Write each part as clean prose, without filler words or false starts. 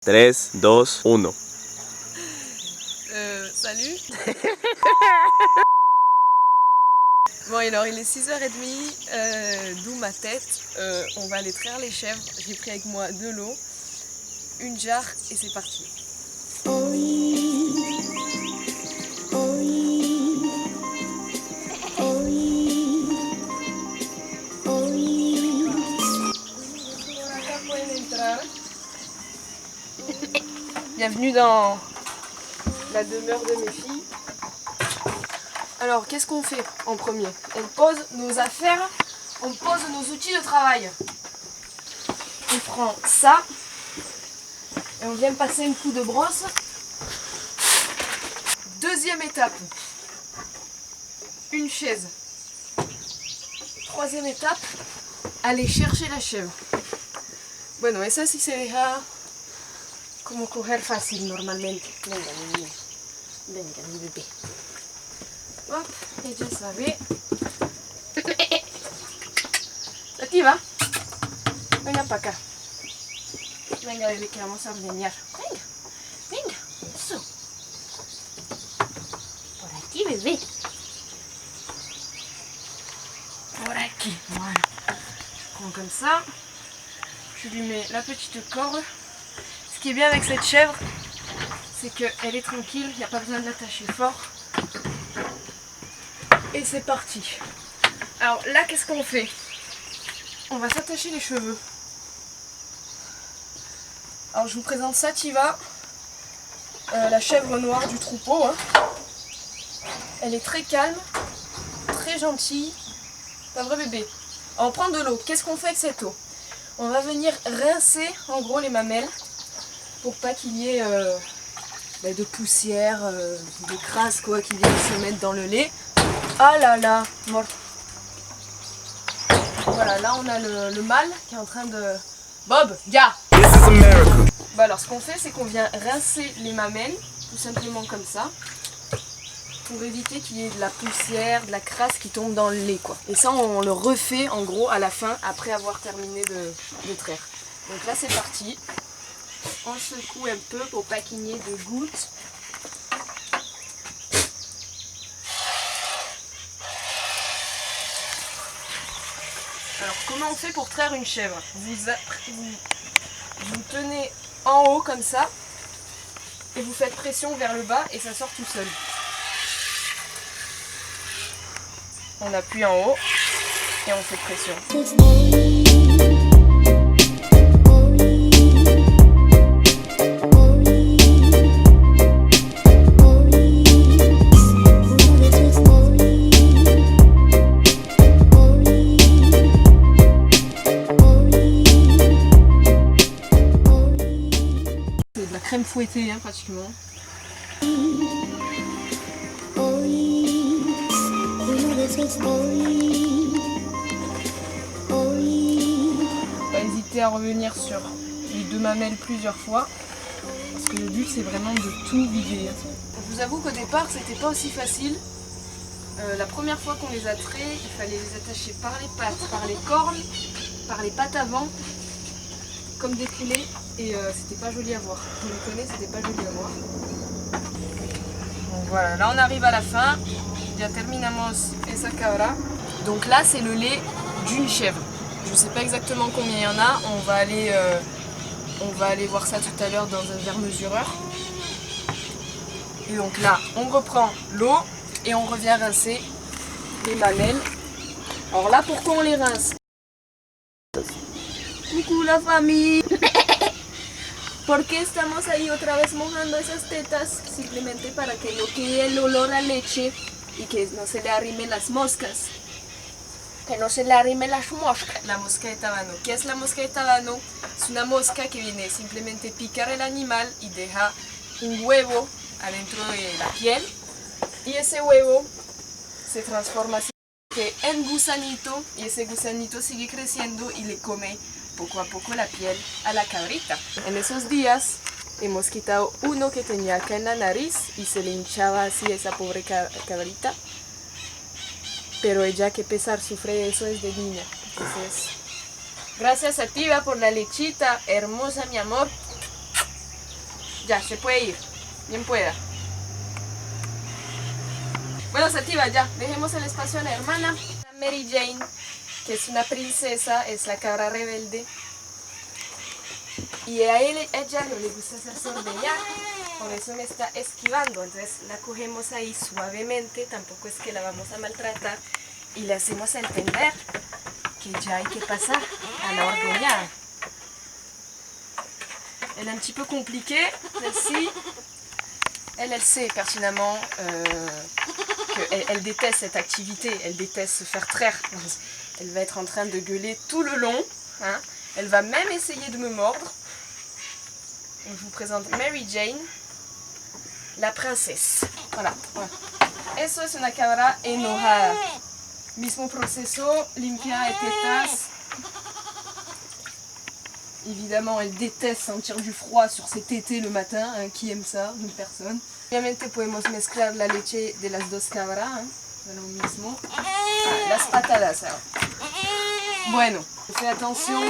3, 2, 1. Salut. Bon alors il est 6h30, d'où ma tête. On va aller traire les chèvres. J'ai pris avec moi de l'eau, une jarre et c'est parti. Bienvenue dans la demeure de mes filles. Alors, qu'est-ce qu'on fait en premier? On pose nos affaires, on pose nos outils de travail. On prend ça et on vient passer un coup de brosse. Deuxième étape, une chaise. Troisième étape, aller chercher la chèvre. Bueno, esa sí se deja como coger fácil normalmente. Venga, mi niña. Venga, mi bebé. Hop, ella sabe. Sativa, venga para acá. Venga, bebé, que vamos a ordeñar. Venga, venga, eso. Por aquí, bebé. Por aquí, voilà. Prends comme ça. Je lui mets la petite corde. Ce qui est bien avec cette chèvre, c'est qu'elle est tranquille, il n'y a pas besoin de l'attacher fort. Et c'est parti. Alors là, qu'est-ce qu'on fait? On va s'attacher les cheveux. Alors je vous présente Sativa, la chèvre noire du troupeau. Hein. Elle est très calme, très gentille. C'est un vrai bébé. Alors, on prend de l'eau. Qu'est-ce qu'on fait avec cette eau? On va venir rincer en gros les mamelles pour pas qu'il y ait de poussière, de crasse quoi qui viennent se mettre dans le lait. Ah là là, mort. Voilà, là on a le mâle qui est en train de... Bob, gars. Bah alors ce qu'on fait, c'est qu'on vient rincer les mamelles, tout simplement comme ça, pour éviter qu'il y ait de la poussière, de la crasse qui tombe dans le lait quoi. Et ça on le refait en gros à la fin, après avoir terminé de traire. Donc là c'est parti. On secoue un peu pour pas qu'il y ait de gouttes. Alors comment on fait pour traire une chèvre? Vous tenez en haut comme ça et vous faites pression vers le bas et ça sort tout seul. On appuie en haut et on fait pression. Crème fouettée hein, pratiquement. Pas hésiter à revenir sur les deux mamelles plusieurs fois parce que le but c'est vraiment de tout vider. Je vous avoue qu'au départ c'était pas aussi facile. La première fois qu'on les a traits, il fallait les attacher par les pattes, par les cornes, par les pattes avant, comme des poulets. Et c'était pas joli à voir. Vous le connaissez, c'était pas joli à voir. Donc voilà, là on arrive à la fin. Ya terminamos esa cabra. Donc là c'est le lait d'une chèvre. Je sais pas exactement combien il y en a. On va aller voir ça tout à l'heure dans un verre mesureur. Et donc là on reprend l'eau et on revient rincer les mamelles. Alors là pourquoi on les rince? Coucou la famille. ¿Por qué estamos ahí otra vez mojando esas tetas? Simplemente para que no quede el olor a leche y que no se le arrimen las moscas. Que no se le arrimen las moscas. La mosca de tabano. ¿Qué es la mosca de tabano? Es una mosca que viene simplemente picar el animal y deja un huevo adentro de la piel. Y ese huevo se transforma así en gusanito y ese gusanito sigue creciendo y le come poco a poco la piel a la cabrita. En esos días hemos quitado uno que tenía acá en la nariz y se le hinchaba así esa pobre cabrita. Pero ella, que pesar, sufre de eso desde niña. Entonces, gracias a Tiva por la lechita hermosa, mi amor. Ya, se puede ir. Bien pueda. Bueno, Sativa, ya, dejemos el espacio a la hermana. Mary Jane, que es una princesa, es la cabra rebelde. Y a ella no le gusta ser sordeñada, por eso me está esquivando. Entonces la cogemos ahí suavemente, tampoco es que la vamos a maltratar. Y le hacemos entender que ya hay que pasar a la ordeñada. Elle est un petit peu compliquée, celle-ci. Elle sait pertinemment qu'elle déteste cette activité, elle déteste se faire traire. Elle va être en train de gueuler tout le long. Hein. Elle va même essayer de me mordre. Donc, je vous présente Mary Jane, la princesse. Voilà. Eso es una cabra enojada. Mismo proceso, limpia et tetas. Évidemment, elle déteste sentir du froid sur ses tétés le matin. Hein. Qui aime ça? Une personne. Obviamente podemos mezclar la leche de las dos cabras. Hein. De lo mismo. Las patadas. Alors. Bueno, fais attention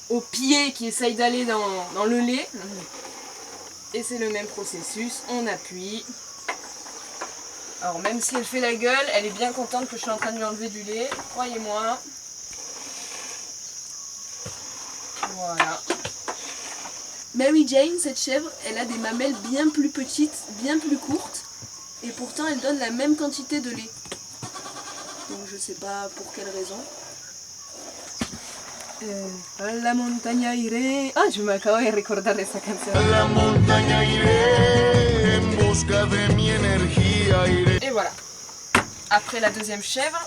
aux pieds qui essayent d'aller dans le lait. Et c'est le même processus. On appuie. Alors même si elle fait la gueule, elle est bien contente que je suis en train de lui enlever du lait. Croyez-moi. Voilà. Mary Jane, cette chèvre, elle a des mamelles bien plus petites, bien plus courtes, et pourtant elle donne la même quantité de lait. Donc je sais pas pour quelle raison. A la montaña iré. Ah, je m'acabo de recordar esa canción. A la montaña iré, en busca de mi energía iré. Et voilà. Après la deuxième chèvre,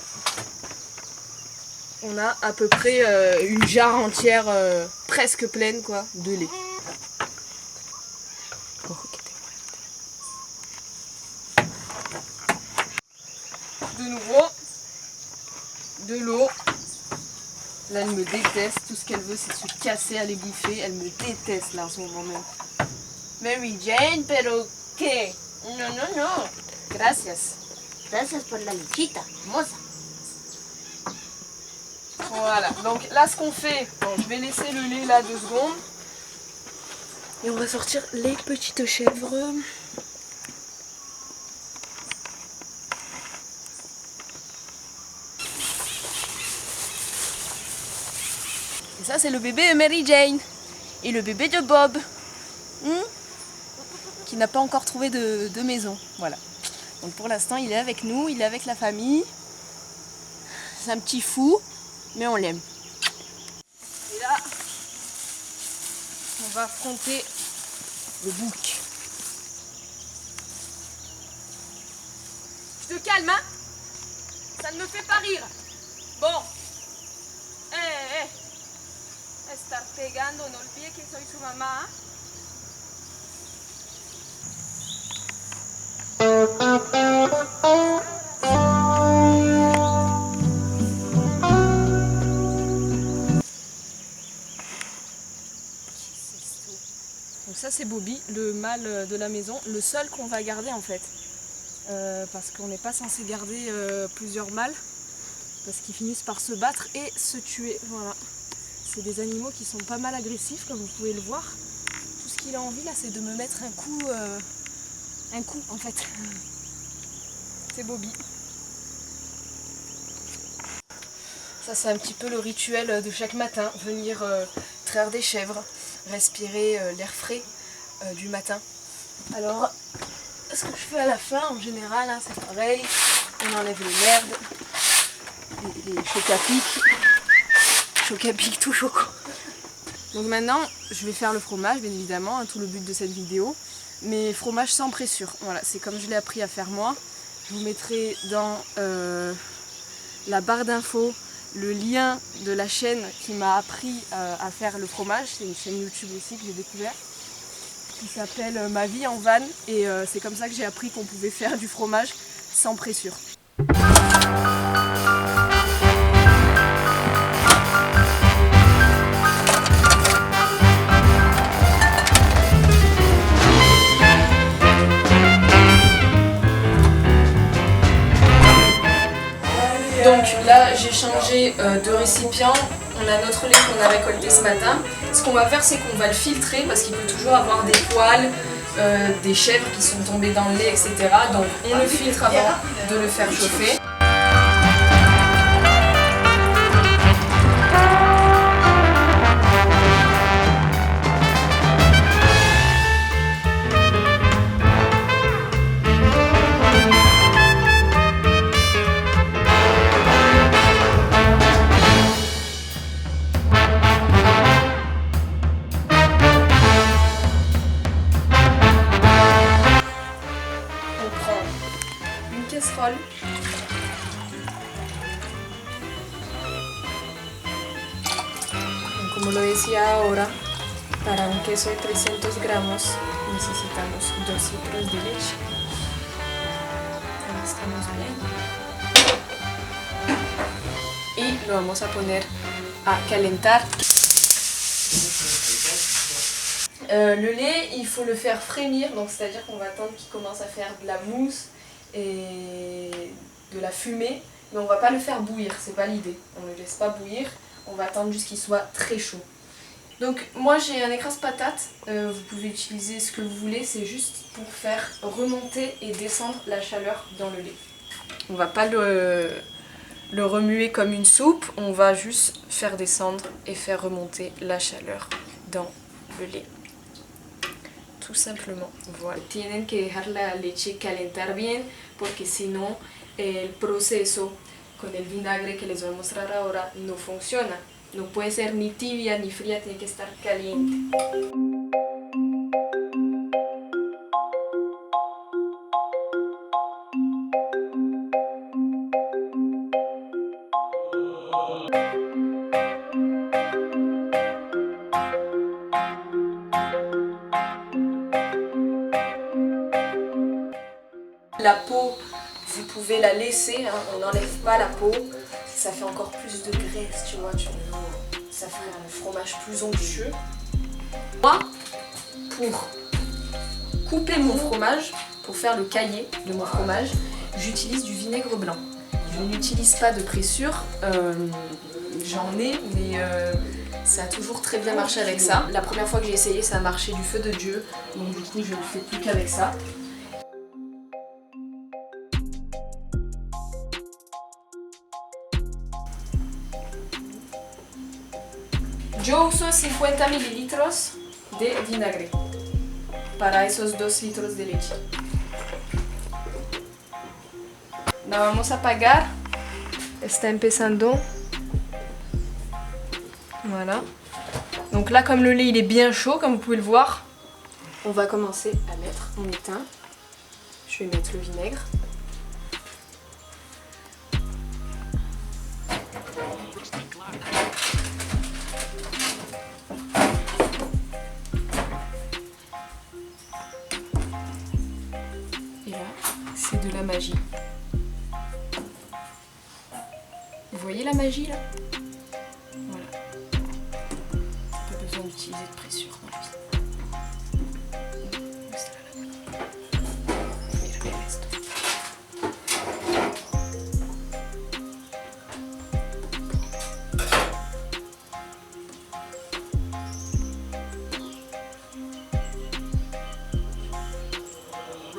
on a à peu près une jarre entière presque pleine quoi, de lait. De nouveau, de l'eau. Là elle me déteste, tout ce qu'elle veut c'est se casser, aller bouffer. Elle me déteste là en ce moment même. Mary Jane, pero ¿qué? No, no, no. Gracias. Gracias por la lechita, moza. Voilà, donc là ce qu'on fait, bon, je vais laisser le lait là 2 secondes. Et on va sortir les petites chèvres. Et ça c'est le bébé de Mary Jane. Et le bébé de Bob. Qui n'a pas encore trouvé de maison. Voilà. Donc pour l'instant il est avec nous, il est avec la famille. C'est un petit fou. Mais on l'aime. Et là, on va affronter le bouc. Je te calme, hein? Ça ne me fait pas rire. Bon. Estar pegando, no olvide que soy su mamá. Donc ça c'est Bobby, le mâle de la maison, le seul qu'on va garder en fait. Parce qu'on n'est pas censé garder plusieurs mâles, parce qu'ils finissent par se battre et se tuer. Voilà. C'est des animaux qui sont pas mal agressifs comme vous pouvez le voir. Tout ce qu'il a envie là c'est de me mettre un coup en fait. C'est Bobby. Ça c'est un petit peu le rituel de chaque matin, venir traire des chèvres, respirer l'air frais du matin. Alors, ce que je fais à la fin en général, hein, c'est pareil, on enlève les merdes, les chocs à pic, tout choco. Donc maintenant, je vais faire le fromage, bien évidemment, hein, tout le but de cette vidéo, mais fromage sans pressure. Voilà, c'est comme je l'ai appris à faire moi. Je vous mettrai dans la barre d'infos le lien de la chaîne qui m'a appris à faire le fromage. C'est une chaîne YouTube aussi que j'ai découvert, qui s'appelle Ma vie en van, et c'est comme ça que j'ai appris qu'on pouvait faire du fromage sans pressure. Donc là j'ai changé de récipient, On a notre lait qu'on a récolté ce matin. Ce qu'on va faire, c'est qu'on va le filtrer parce qu'il peut toujours avoir des poils, des chèvres qui sont tombées dans le lait, etc. Donc on le filtre avant de le faire chauffer. Casserole. Como lo decía ahora, para un queso de 300 gramos necesitamos 2 litros de leche. Ahí estamos bien. Y lo vamos a poner a calentar. Le lait, il faut le faire frémir, donc c'est-à-dire qu'on va attendre qu'il commence à faire de la mousse et de la fumée, mais on va pas le faire bouillir, c'est pas l'idée. On ne le laisse pas bouillir, on va attendre jusqu'il soit très chaud. Donc moi j'ai un écrase-patate, vous pouvez utiliser ce que vous voulez, c'est juste pour faire remonter et descendre la chaleur dans le lait. On va pas le remuer comme une soupe, on va juste faire descendre et faire remonter la chaleur dans le lait. Tout simplement, voilà. Tienen que dejar la leche calentar bien porque si no el proceso con el vinagre que les voy a mostrar ahora no funciona. No puede ser ni tibia ni fría, tiene que estar caliente. La peau, vous pouvez la laisser, hein, on n'enlève pas la peau, ça fait encore plus de graisse, tu vois, ça fait un fromage plus onctueux. Moi, pour couper mon fromage, pour faire le caillé de mon fromage, j'utilise du vinaigre blanc. Je n'utilise pas de pressure, j'en ai, mais ça a toujours très bien marché avec ça. La première fois que j'ai essayé, ça a marché du feu de Dieu, donc du coup je ne fais plus qu'avec ça. Yo uso 50 mililitros de vinagre para esos 2 litros de leche. La vamos a apagar. Está empezando. Voilà. Donc là, comme le lait il est bien chaud, comme vous pouvez le voir, on va commencer à mettre. On éteint. Je vais mettre le vinaigre. Et là, c'est de la magie. Vous voyez la magie là? Voilà. Pas besoin d'utiliser de pressure dans la vie.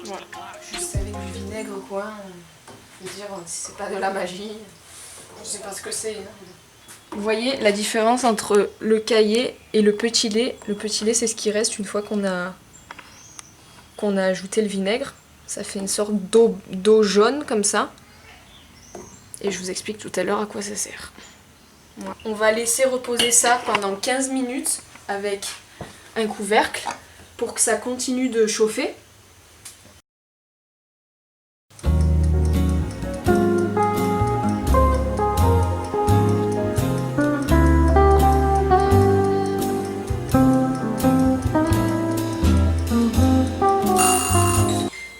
Voilà. Juste avec du vinaigre quoi. Je veux dire, si c'est pas de la magie, je sais pas ce que c'est. Vous voyez la différence entre le caillé et le petit lait. Le petit lait, c'est ce qui reste une fois qu'on a ajouté le vinaigre. Ça fait une sorte d'eau jaune comme ça. Et je vous explique tout à l'heure à quoi ça sert. Voilà. On va laisser reposer ça pendant 15 minutes avec un couvercle pour que ça continue de chauffer.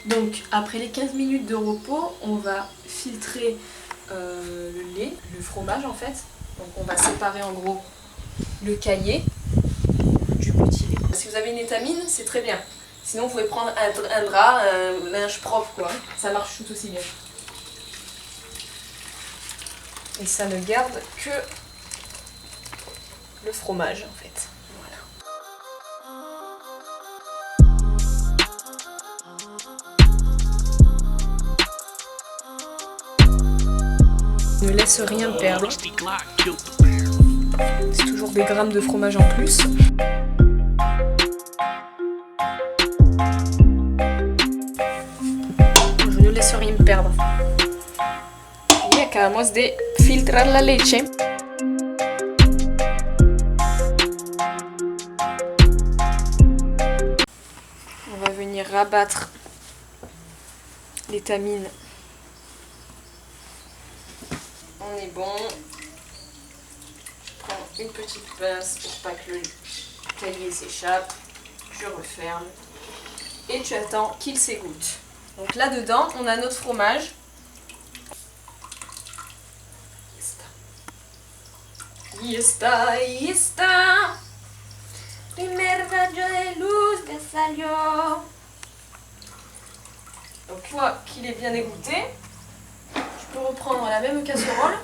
Donc après les 15 minutes de repos, on va filtrer le lait, le fromage en fait. Donc on va séparer en gros le caillé du petit lait. Si vous avez une étamine, c'est très bien. Sinon vous pouvez prendre un drap, un linge propre quoi. Ça marche tout aussi bien. Et ça ne garde que le fromage en fait. Ne laisse rien perdre. C'est toujours des grammes de fromage en plus. Je ne laisse rien perdre. Y acabamos de filtrar la leche. On va venir rabattre les tamines. On est bon. Je prends une petite pince pour pas que le cahier s'échappe. Je referme. Et tu attends qu'il s'égoutte. Donc là-dedans, on a notre fromage. Y está. Primer rayo de luz que salió. Donc une fois qu'il est bien égoutté, je peux reprendre la même casserole.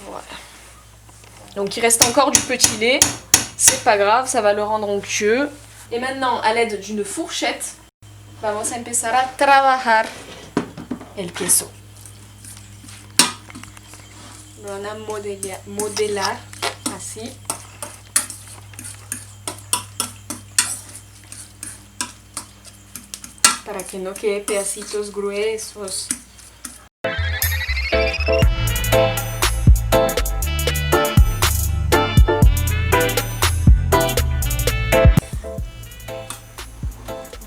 Voilà. Donc il reste encore du petit lait, c'est pas grave, ça va le rendre onctueux. Et maintenant, à l'aide d'une fourchette, vamos a empezar a trabajar el queso. Lo van a modelar así. Para que no quede pedacitos gruesos.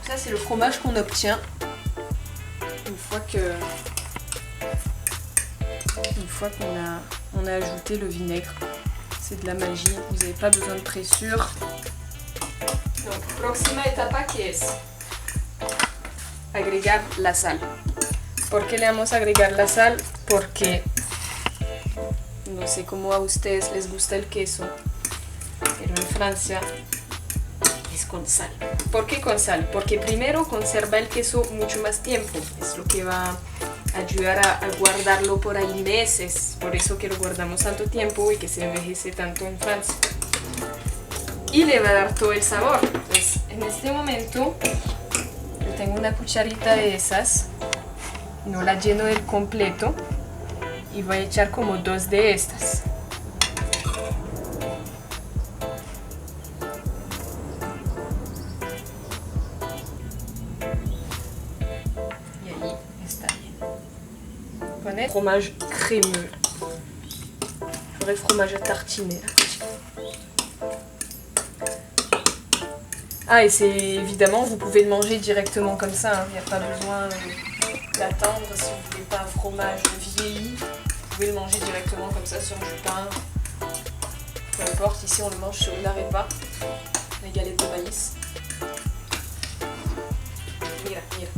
Ça c'est le fromage qu'on obtient une fois qu'on a ajouté le vinaigre. C'est de la magie, vous n'avez pas besoin de pressure. Donc, próxima etapa que es agregar la sal. ¿Por qué le vamos a agregar la sal? Porque no sé cómo a ustedes les gusta el queso, pero en Francia es con sal. ¿Por qué con sal? Porque primero conserva el queso mucho más tiempo, es lo que va a ayudar a guardarlo por ahí meses, por eso que lo guardamos tanto tiempo y que se envejece tanto en Francia. Y le va a dar todo el sabor. Entonces, en este momento yo tengo una cucharita de esas, no la lleno del completo y voy a echar como 2 de estas. Y ahí está bien. Poner fromage crémeux. J'aurais le fromage à tartiner là. Ah, et c'est évidemment, vous pouvez le manger directement comme ça, il n'y a pas besoin d'attendre. Si vous ne voulez pas un fromage vieilli, vous pouvez le manger directement comme ça sur du pain. Peu importe, ici on le mange sur une arepa, les galettes de maïs. Mira, mira.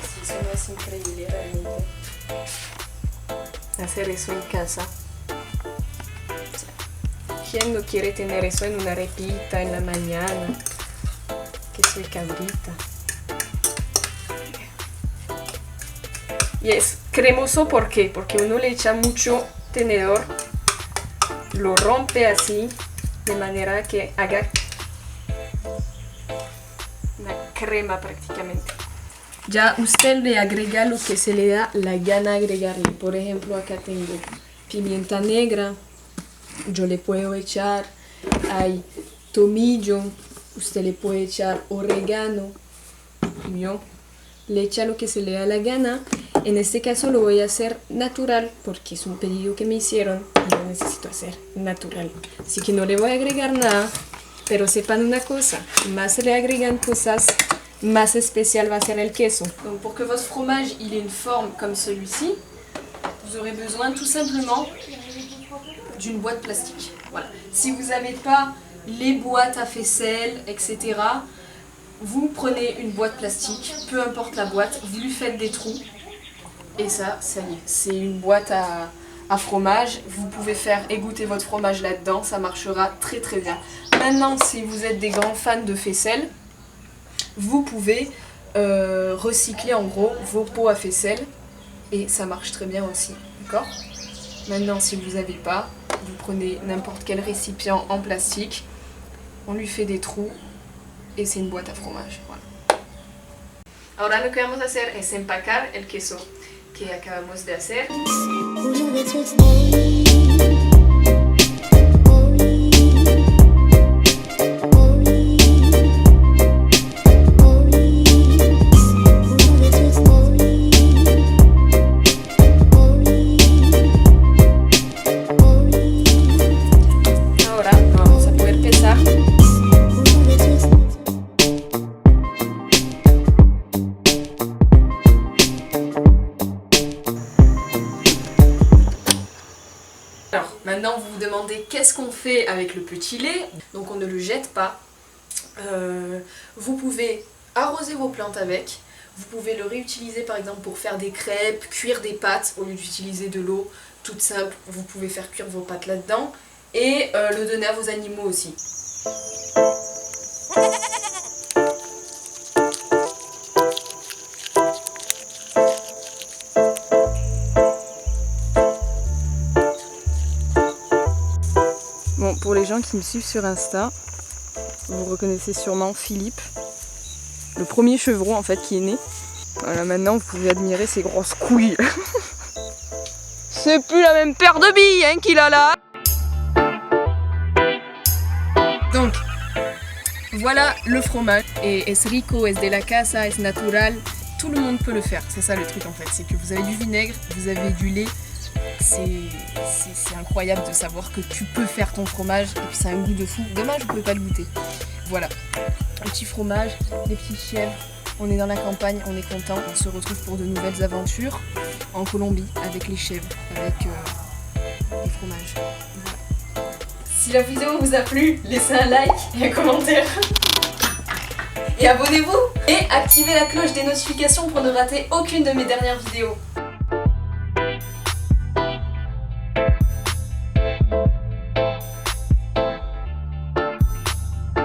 Sí, eso no es increíble realmente. Hacer eso en casa. ¿Quién no quiere tener eso en una arepita en la mañana? Queso y cabrita. Y es cremoso, ¿por qué? Porque uno le echa mucho tenedor, lo rompe así, de manera que haga una crema prácticamente. Ya usted le agrega lo que se le da la gana agregarle. Por ejemplo, acá tengo pimienta negra, yo le puedo echar, hay tomillo, usted le puede echar orégano, yo le echa lo que se le da la gana. En este caso lo voy a hacer natural porque es un pedido que me hicieron y lo necesito hacer natural. Así que no le voy a agregar nada, pero sepan una cosa, más se le agregan cosas, más especial va a ser el queso. Donc pour que votre fromage il ait une forme comme celui-ci, vous aurez besoin tout simplement d'une boîte plastique. Voilà. Si vous n'avez pas les boîtes à faisselle, etc., vous prenez une boîte plastique, peu importe la boîte, vous lui faites des trous, et ça y est, c'est une boîte à fromage. Vous pouvez faire égoutter votre fromage là-dedans, ça marchera très très bien. Maintenant, si vous êtes des grands fans de faisselle, vous pouvez recycler en gros vos pots à faisselle et ça marche très bien aussi, d'accord? Maintenant, si vous n'avez pas, vous prenez n'importe quel récipient en plastique, on lui fait des trous et c'est une boîte à fromage. Voilà. Ahora lo que vamos a hacer es empacar el queso que acabamos de hacer. Alors, maintenant vous vous demandez qu'est-ce qu'on fait avec le petit lait. Donc on ne le jette pas. Vous pouvez arroser vos plantes avec. Vous pouvez le réutiliser par exemple pour faire des crêpes, cuire des pâtes au lieu d'utiliser de l'eau toute simple. Vous pouvez faire cuire vos pâtes là-dedans et le donner à vos animaux aussi. Bon, pour les gens qui me suivent sur Insta, vous reconnaissez sûrement Philippe, le premier chevreau en fait qui est né. Voilà, maintenant vous pouvez admirer ses grosses couilles. C'est plus la même paire de billes hein, qu'il a là. Donc, voilà le fromage. Et es rico, es de la casa, es natural. Tout le monde peut le faire, c'est ça le truc en fait. C'est que vous avez du vinaigre, vous avez du lait. C'est incroyable de savoir que tu peux faire ton fromage et puis ça a un goût de fou. Dommage, vous pouvez pas le goûter. Voilà, petit fromage, des petites chèvres. On est dans la campagne, on est content. On se retrouve pour de nouvelles aventures en Colombie avec les chèvres, avec les fromages. Voilà. Si la vidéo vous a plu, laissez un like et un commentaire. Et abonnez-vous et activez la cloche des notifications pour ne rater aucune de mes dernières vidéos.